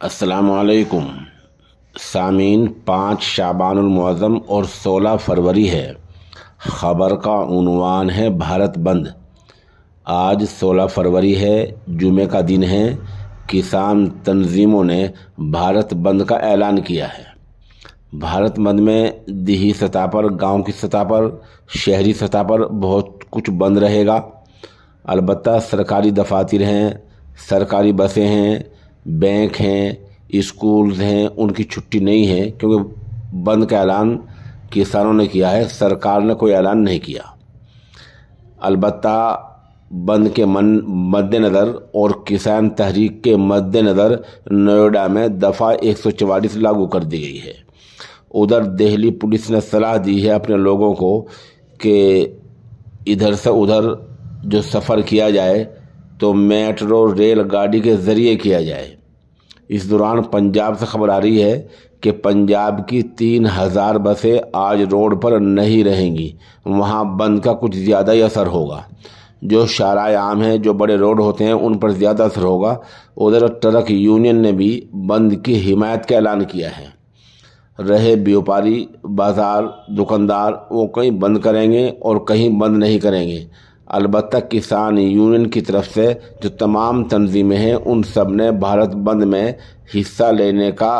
अस्सलामुअलैकुम सामीन। 5 शाबानुल मुअज़्ज़म और 16 फरवरी है। ख़बर का उन्वान है भारत बंद। आज 16 फरवरी है, जुमे का दिन है। किसान तंजीमों ने भारत बंद का ऐलान किया है। भारत बंद में देही सतह पर, गांव की सतह पर, शहरी सतह पर बहुत कुछ बंद रहेगा। अलबत्ता सरकारी दफातर हैं, सरकारी बसें हैं, बैंक हैं, स्कूल हैं, उनकी छुट्टी नहीं है, क्योंकि बंद का ऐलान किसानों ने किया है, सरकार ने कोई ऐलान नहीं किया। अलबत्ता बंद के मद्देनज़र और किसान तहरीक के मद्देनज़र नोएडा में दफ़ा 144 लागू कर दी गई है। उधर दिल्ली पुलिस ने सलाह दी है अपने लोगों को कि इधर से उधर जो सफ़र किया जाए तो मेट्रो रेल गाड़ी के ज़रिए किया जाए। इस दौरान पंजाब से खबर आ रही है कि पंजाब की 3000 बसें आज रोड पर नहीं रहेंगी। वहां बंद का कुछ ज़्यादा ही असर होगा। जो शाराए आम हैं, जो बड़े रोड होते हैं, उन पर ज़्यादा असर होगा। उधर ट्रक यूनियन ने भी बंद की हिमायत का ऐलान किया है। रहे व्यापारी, बाज़ार, दुकानदार, वो कहीं बंद करेंगे और कहीं बंद नहीं करेंगे। अलबत्ता किसान यूनियन की तरफ से जो तमाम तंजीमें हैं, उन सब ने भारत बंद में हिस्सा लेने का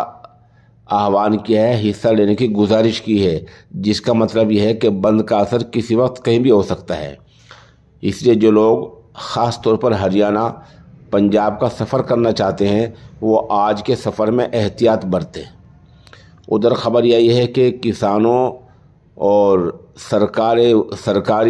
आह्वान किया है, हिस्सा लेने की गुजारिश की है, जिसका मतलब यह है कि बंद का असर किसी वक्त कहीं भी हो सकता है। इसलिए जो लोग ख़ास तौर पर हरियाणा, पंजाब का सफ़र करना चाहते हैं, वो आज के सफ़र में एहतियात बरतें। उधर ख़बर यही है कि किसानों और सरकारी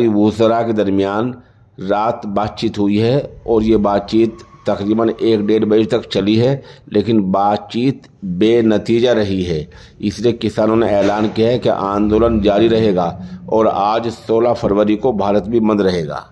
वज़रा के दरमियान रात बातचीत हुई है और ये बातचीत तकरीबन 1-1.5 बजे तक चली है, लेकिन बातचीत बेनतीजा रही है। इसलिए किसानों ने ऐलान किया है कि आंदोलन जारी रहेगा और आज 16 फरवरी को भारत भी बंद रहेगा।